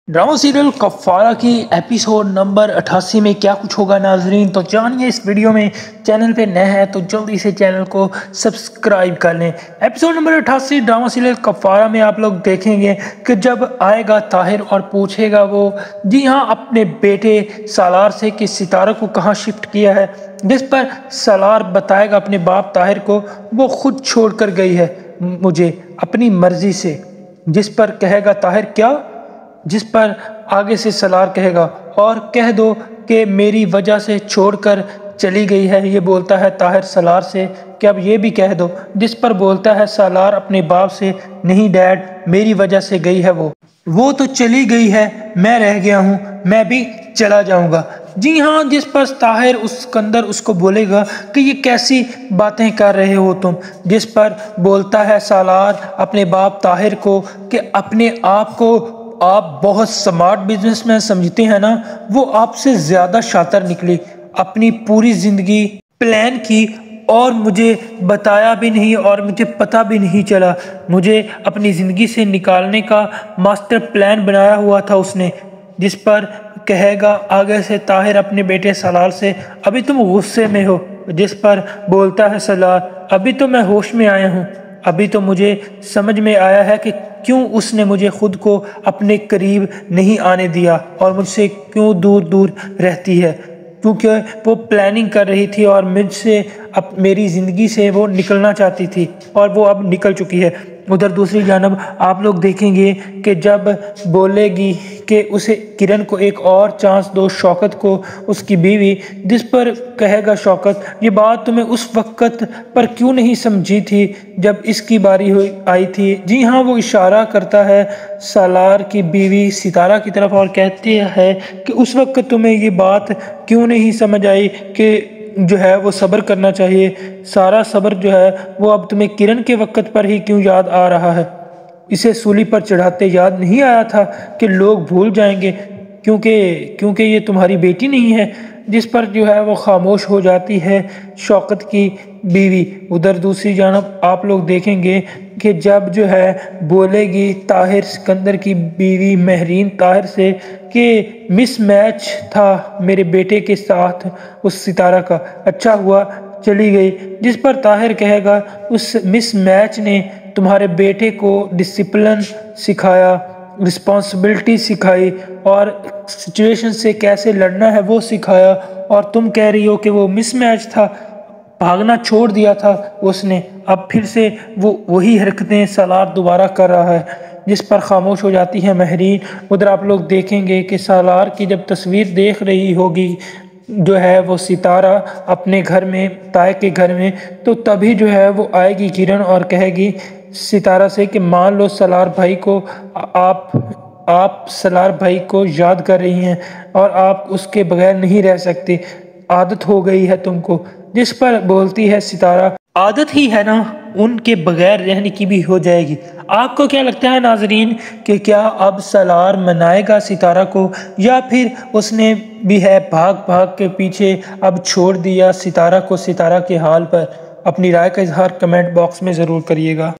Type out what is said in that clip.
Drama serial कफ़ारा की episode number 88 में क्या कुछ होगा नाजरीन, तो जानिए इस वीडियो में। चैनल पे नए हैं तो जल्दी से चैनल को सब्सक्राइब कर लें। एपिसोड नंबर 88 ड्रामा सीरियल कफ़ारा में आप लोग देखेंगे कि जब आएगा ताहिर और पूछेगा वो जी हाँ अपने बेटे सालार से कि सितारा को कहाँ शिफ्ट किया है, जिस पर सालार बताएगा अपने बाप ताहिर को वो खुद छोड़ कर गई है मुझे अपनी मर्जी से, जिस पर कहेगा ताहिर क्या, जिस पर आगे से सलार कहेगा और कह दो कि मेरी वजह से छोड़कर चली गई है। ये बोलता है ताहिर सलार से कि अब ये भी कह दो, जिस पर बोलता है सलार अपने बाप से नहीं डैड मेरी वजह से गई है वो तो चली गई है, मैं रह गया हूँ, मैं भी चला जाऊँगा। जी हाँ, जिस पर ताहिर उसके अंदर उसको बोलेगा कि ये कैसी बातें कर रहे हो तुम, जिस पर बोलता है सालार अपने बाप ताहिर को कि अपने आप को आप बहुत स्मार्ट बिजनेसमैन समझते हैं ना, वो आपसे ज़्यादा शातिर निकली, अपनी पूरी ज़िंदगी प्लान की और मुझे बताया भी नहीं और मुझे पता भी नहीं चला। मुझे अपनी ज़िंदगी से निकालने का मास्टर प्लान बनाया हुआ था उसने, जिस पर कहेगा आगे से ताहिर अपने बेटे सलार से अभी तुम गुस्से में हो, जिस पर बोलता है सलार अभी तो मैं होश में आया हूँ, अभी तो मुझे समझ में आया है कि क्यों उसने मुझे खुद को अपने करीब नहीं आने दिया और मुझसे क्यों दूर दूर रहती है, क्योंकि वो प्लानिंग कर रही थी और मुझसे अब मेरी ज़िंदगी से वो निकलना चाहती थी और वो अब निकल चुकी है। उधर दूसरी जानब आप लोग देखेंगे कि जब बोलेगी कि उसे किरण को एक और चांस दो, शौकत को उसकी बीवी, जिस पर कहेगा शौकत ये बात तुम्हें उस वक्त पर क्यों नहीं समझी थी जब इसकी बारी आई थी। जी हाँ, वो इशारा करता है सालार की बीवी सितारा की तरफ और कहती है कि उस वक्त तुम्हें ये बात क्यों नहीं समझ आई कि जो है वो सब्र करना चाहिए, सारा सब्र जो है वो अब तुम्हें किरण के वक्त पर ही क्यों याद आ रहा है, इसे सूली पर चढ़ाते याद नहीं आया था कि लोग भूल जाएंगे क्योंकि ये तुम्हारी बेटी नहीं है, जिस पर जो है वो खामोश हो जाती है शौकत की बीवी। उधर दूसरी जानब आप लोग देखेंगे कि जब जो है बोलेगी ताहिर सिकंदर की बीवी महरीन ताहिर से कि मिस मैच था मेरे बेटे के साथ उस सितारा का, अच्छा हुआ चली गई, जिस पर ताहिर कहेगा उस मिस मैच ने तुम्हारे बेटे को डिसिप्लिन सिखाया, रिस्पॉन्सिबिलिटी सिखाई और सिचुएशन से कैसे लड़ना है वो सिखाया, और तुम कह रही हो कि वो मिस मैच था, भागना छोड़ दिया था उसने, अब फिर से वो वही हरकतें सालार दोबारा कर रहा है, जिस पर खामोश हो जाती है महरीन। उधर आप लोग देखेंगे कि सालार की जब तस्वीर देख रही होगी जो है वो सितारा अपने घर में ताए के घर में, तो तभी जो है वो आएगी किरण और कहेगी सितारा से कि मान लो सलार भाई को आप सलार भाई को याद कर रही हैं और आप उसके बगैर नहीं रह सकती, आदत हो गई है तुमको, जिस पर बोलती है सितारा आदत ही है ना, उनके बगैर रहने की भी हो जाएगी। आपको क्या लगता है नाजरीन कि क्या अब सलार मनाएगा सितारा को या फिर उसने भी है भाग भाग के पीछे अब छोड़ दिया सितारा को सितारा के हाल पर? अपनी राय का इजहार कमेंट बॉक्स में ज़रूर करिएगा।